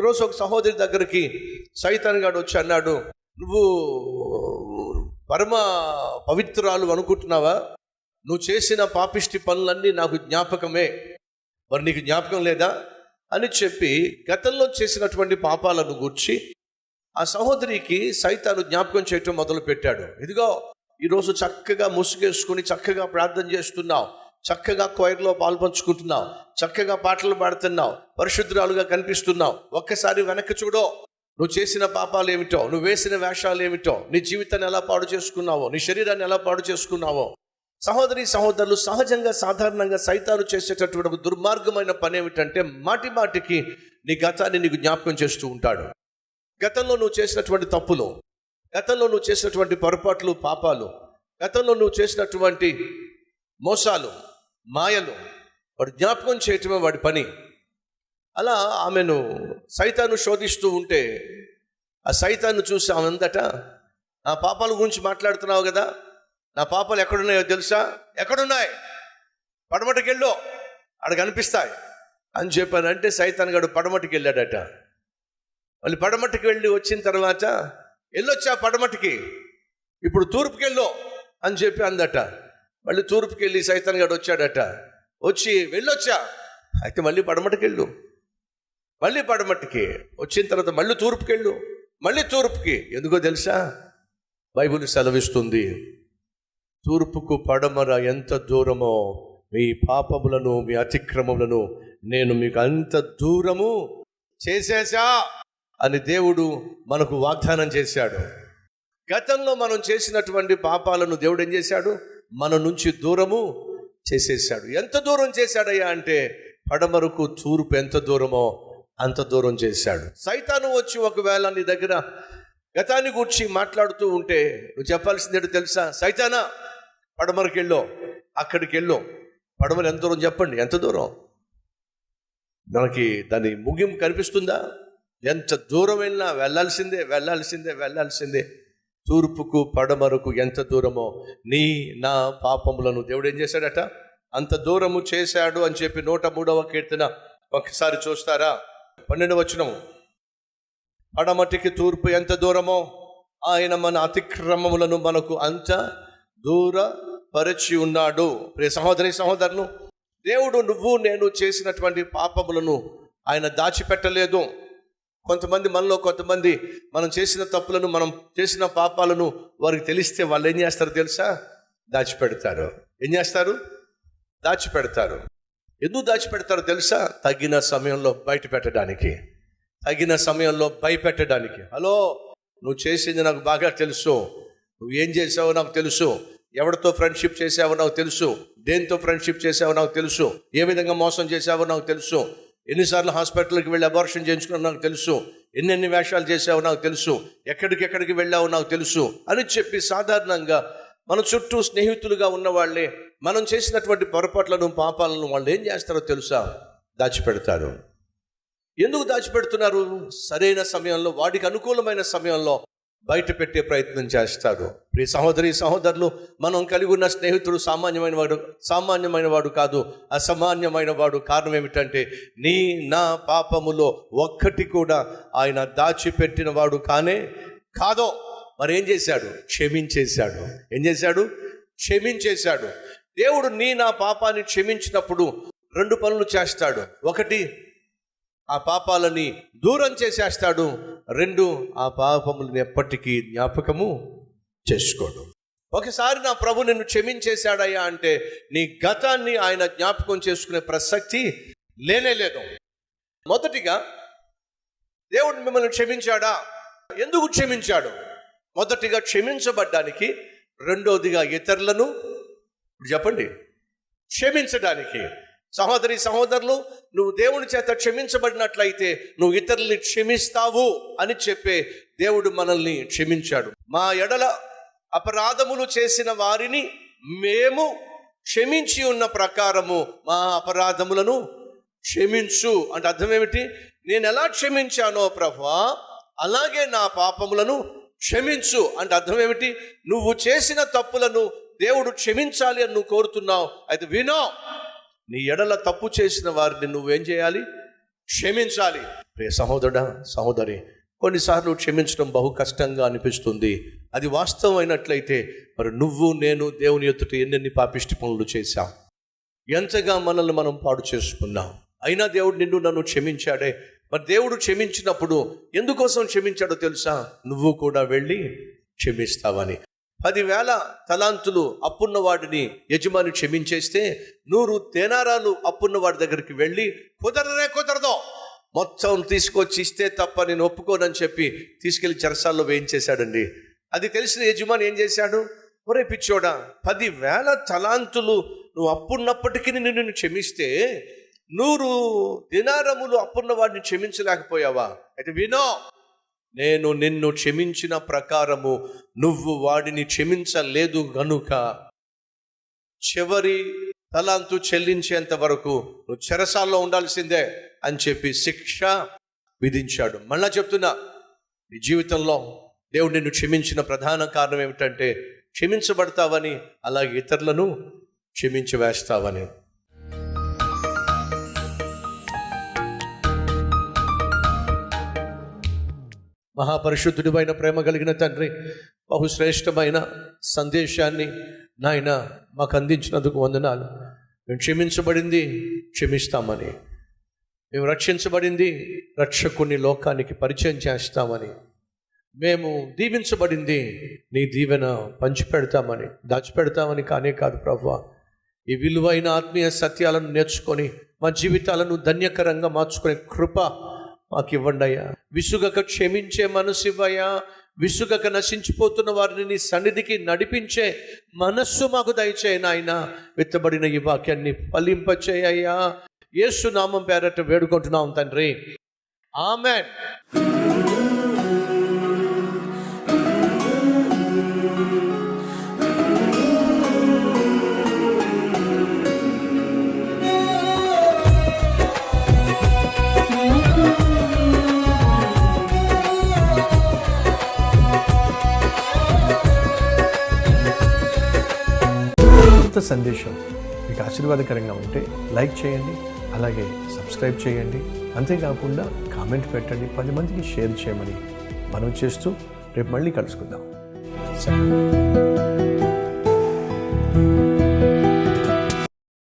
ఒకరోజు ఒక సహోదరి దగ్గరికి సైతాన్ గాడు వచ్చి అన్నాడు, నువ్వు పరమ పవిత్రాలు అనుకుంటున్నావా? నువ్వు చేసిన పాపిష్టి పనులన్నీ నాకు జ్ఞాపకమే, మరి నీకు జ్ఞాపకం లేదా అని చెప్పి గతంలో చేసినటువంటి పాపాలను గూర్చి ఆ సహోదరికి సైతాను జ్ఞాపకం చేయటం మొదలు పెట్టాడు. ఇదిగో ఈరోజు చక్కగా ముసుగేసుకుని చక్కగా ప్రార్థన చేస్తున్నావు, చక్కగా క్వైర్లో పాల్పంచుకుంటున్నావు, చక్కగా పాటలు పాడుతున్నావు, పరిశుద్ధురాలుగా కనిపిస్తున్నావు. ఒక్కసారి వెనక్కి చూడో, నువ్వు చేసిన పాపాలు ఏమిటో, నువ్వు వేసిన వేషాలు ఏమిటో, నీ జీవితాన్ని ఎలా పాడు చేసుకున్నావో, నీ శరీరాన్ని ఎలా పాడు చేసుకున్నావో. సహోదరి సహోదరులు, సహజంగా సాధారణంగా సైతాను చేసేటటువంటి ఒక దుర్మార్గమైన పని ఏమిటంటే మాటి మాటికి నీ గతాన్ని నీకు జ్ఞాపకం చేస్తూ ఉంటాడు. గతంలో నువ్వు చేసినటువంటి తప్పులు, గతంలో నువ్వు చేసినటువంటి పొరపాట్లు, పాపాలు, గతంలో నువ్వు చేసినటువంటి మోసాలు, మాయలు వాడు జ్ఞాపకం చేయటమే వాడి పని. అలా ఆమెను సైతాను శోధిస్తూ ఉంటే ఆ సైతాను చూసి ఆమె అందట, నా పాపాల గురించి మాట్లాడుతున్నావు కదా, నా పాపాలు ఎక్కడున్నాయో తెలుసా? ఎక్కడున్నాయి? పడమటికి వెళ్ళు, అక్కడ కనిపిస్తాయి అని చెప్పానంటే సైతాన్ గడు పడమటికి వెళ్ళాడట. మళ్ళీ పడమటికి వెళ్ళి వచ్చిన తర్వాత, వెళ్ళొచ్చా పడమటికి, ఇప్పుడు తూర్పుకి వెళ్ళు అని చెప్పి అందట. మళ్ళీ తూర్పుకి వెళ్ళి సైతాన్ గడు వచ్చాడట. వచ్చి వెళ్ళొచ్చా, అయితే మళ్ళీ పడమటికి వెళ్ళు, మళ్ళీ పడమటికి వచ్చిన తర్వాత మళ్ళీ తూర్పుకి వెళ్ళు, మళ్ళీ తూర్పుకి. ఎందుకో తెలుసా? బైబిల్ సెలవిస్తుంది, తూర్పుకు పడమర ఎంత దూరమో మీ పాపములను మీ అతిక్రమములను నేను మీకు అంత దూరము చేసేసా అని దేవుడు మనకు వాగ్దానం చేశాడు. గతంలో మనం చేసినటువంటి పాపాలను దేవుడు ఏం చేశాడు? మన నుంచి దూరము చేసేసాడు. ఎంత దూరం చేశాడయ్యా అంటే పడమరకు తూర్పు ఎంత దూరమో అంత దూరం చేశాడు. సైతాను వచ్చి ఒకవేళ నీ దగ్గర గతాన్ని గూర్చి మాట్లాడుతూ ఉంటే నువ్వు చెప్పాల్సింది ఏంటో తెలుసా? సైతానా, పడమరకి వెళ్ళు, అక్కడికి వెళ్ళు. పడమర ఎంత దూరం చెప్పండి, ఎంత దూరం? మనకి దాని ముగింపు కనిపిస్తుందా? ఎంత దూరం వెళ్ళినా వెళ్ళాల్సిందే, వెళ్ళాల్సిందే, వెళ్ళాల్సిందే. తూర్పుకు పడమరకు ఎంత దూరమో నీ నా పాపములను దేవుడు ఏం చేశాడట? అంత దూరము చేశాడు అని చెప్పి 103వ కీర్తన ఒకసారి చూస్తారా? 12వ వచనం, పడమటికి తూర్పు ఎంత దూరమో ఆయన మన అతిక్రమములను మనకు అంత దూరపరిచి ఉన్నాడు. ప్రియ సహోదరి సహోదరులు, దేవుడు నువ్వు నేను చేసినటువంటి పాపములను ఆయన దాచిపెట్టలేదు. కొంతమంది మనం చేసిన తప్పులను, మనం చేసిన పాపాలను వారికి తెలిస్తే వాళ్ళు ఏం చేస్తారు తెలుసా? దాచిపెడతారు. ఏం చేస్తారు? దాచిపెడతారు. ఎందుకు దాచిపెడతారో తెలుసా? తగిన సమయంలో బయట పెట్టడానికి, తగిన సమయంలో భయపెట్టడానికి. హలో, నువ్వు చేసింది నాకు బాగా తెలుసు, నువ్వు ఏం చేసావో నాకు తెలుసు, ఎవరితో ఫ్రెండ్షిప్ చేసావో నాకు తెలుసు, దేంతో ఫ్రెండ్షిప్ చేసావో నాకు తెలుసు, ఏ విధంగా మోసం చేసావో నాకు తెలుసు, ఎన్నిసార్లు హాస్పిటల్కి వెళ్ళి అబార్షన్ చేయించుకున్నావు నాకు తెలుసు, ఎన్నెన్ని వేషాలు చేసావో నాకు తెలుసు, ఎక్కడికి వెళ్ళావో నాకు తెలుసు అని చెప్పి సాధారణంగా మన చుట్టూ స్నేహితులుగా ఉన్న వాళ్ళే మనం చేసినటువంటి పొరపాట్లను, పాపాలను వాళ్ళు ఏం చేస్తారో తెలుసా? దాచిపెడతారు. ఎందుకు దాచిపెడుతున్నారు? సరైన సమయంలో, వాడికి అనుకూలమైన సమయంలో బయట పెట్టే ప్రయత్నం చేస్తారు. ప్రియ సహోదరి సహోదరులు, మనం కలిగి ఉన్న స్నేహితుడు సామాన్యమైన వాడు కాదు, అసామాన్యమైన వాడు. కారణం ఏమిటంటే నీ నా పాపములో ఒక్కటి కూడా ఆయన దాచిపెట్టిన వాడు కానే కాదో. మరి ఏం చేశాడు? క్షమించేశాడు. ఏం చేశాడు? క్షమించేశాడు. దేవుడు నీ నా పాపాన్ని క్షమించినప్పుడు 2 పనులు చేస్తాడు. 1, ఆ పాపాలని దూరం చేసేస్తాడు. 2, ఆ పాపములను ఎప్పటికీ జ్ఞాపకము చేసుకోడు. ఒకసారి నా ప్రభు నిన్ను క్షమించేశాడయ్యా అంటే నీ గతాన్ని ఆయన జ్ఞాపకం చేసుకునే ప్రసక్తి లేనే లేదు. మొదటిగా దేవుడు మిమ్మల్ని క్షమించాడా? ఎందుకు క్షమించాడు? మొదటిగా క్షమించబడ్డానికి, రెండోదిగా ఇతరులను చెప్పండి క్షమించడానికి. సహోదరి సహోదరులు, నువ్వు దేవుని చేత క్షమించబడినట్లయితే నువ్వు ఇతరుల్ని క్షమిస్తావు అని చెప్పే దేవుడు మనల్ని క్షమించాడు. మా ఎడల అపరాధములు చేసిన వారిని మేము క్షమించి ఉన్న ప్రకారము మా అపరాధములను క్షమించు అంటే అర్థం ఏమిటి? నేను ఎలా క్షమించానో ప్రభువా అలాగే నా పాపములను క్షమించు అంటే అర్థం ఏమిటి? నువ్వు చేసిన తప్పులను దేవుడు క్షమించాలి అని నువ్వు కోరుతున్నావు. అయితే వినో, నీ ఎడల తప్పు చేసిన వారిని నువ్వేం చేయాలి? క్షమించాలి. ప్రియ సహోదరుడా, సహోదరి, కొన్నిసార్లు క్షమించడం బహు కష్టంగా అనిపిస్తుంది. అది వాస్తవం అయినట్లయితే మరి నువ్వు నేను దేవుని ఎదుట ఎన్నెన్ని పాపిష్టి పనులు చేశాం, ఎంతగా మనల్ని మనం పాడు చేసుకున్నాం. అయినా దేవుడు నిన్ను నన్ను క్షమించాడే. మరి దేవుడు క్షమించినప్పుడు ఎందుకోసం క్షమించాడో తెలుసా? నువ్వు కూడా వెళ్ళి క్షమిస్తావని. 10,000 తలాంతులు అప్పున్న వాడిని యజమాని క్షమించేస్తే 100 దేనారాలు అప్పున్న వాడి దగ్గరికి వెళ్ళి కుదరదో మొత్తం తీసుకొచ్చి ఇస్తే తప్ప నేను ఒప్పుకోనని చెప్పి తీసుకెళ్లి చెరసాల్లో వేయించేశాడండి. అది తెలిసిన యజమాని ఏం చేశాడు? ఒరే పిచ్చోడా, 10,000 తలాంతులు నువ్వు అప్పున్నప్పటికీ నిన్ను క్షమిస్తే 100 దినారములు అప్పున్న వాడిని క్షమించలేకపోయావా? అయితే వినో, నేను నిన్ను క్షమించిన ప్రకారము నువ్వు వాడిని క్షమించలేదు గనుక చివరి తలాంతు చెల్లించేంత వరకు నువ్వు చెరసాల్లో ఉండాల్సిందే అని చెప్పి శిక్ష విధించాడు. మళ్ళా చెప్తున్నా, నీ జీవితంలో దేవుడు నిన్ను క్షమించిన ప్రధాన కారణం ఏమిటంటే క్షమించబడతావని, అలాగే ఇతరులను క్షమించి వేస్తావని. మహాపరిశుద్ధుడివైన ప్రేమ కలిగిన తండ్రి, బహుశ్రేష్టమైన సందేశాన్ని నాయన మాకు అందించినందుకు వందనాలు. మేము క్షమించబడింది క్షమిస్తామని, మేము రక్షించబడింది రక్షకుని లోకానికి పరిచయం చేస్తామని, మేము దీవించబడింది నీ దీవెన పంచిపెడతామని, దాచిపెడతామని కానే కాదు ప్రభువా. ఈ విలువైన ఆత్మీయ సత్యాలను నేర్చుకొని మా జీవితాలను ధన్యకరంగా మార్చుకునే కృప మాకు ఇవ్వండి అయ్యా. విసుగక క్షమించే మనసు ఇవ్వయ్యా. విసుగక నశించిపోతున్న వారిని నీ సన్నిధికి నడిపించే మనస్సు మాకు దయచేయి నాయన. విత్తబడిన ఈ వాక్యాన్ని ఫలింపచేయ్యా. యేసు నామం పేరట వేడుకుంటున్నాం తండ్రి, ఆమేన్. సందేశం మీకు ఆశీర్వాదకరంగా ఉంటే లైక్ చేయండి, అలాగే సబ్స్క్రైబ్ చేయండి. అంతేకాకుండా కామెంట్ పెట్టండి, 10 మందికి షేర్ చేయమని మనవి చేస్తూ రేపు మళ్ళీ కలుసుకుందాం.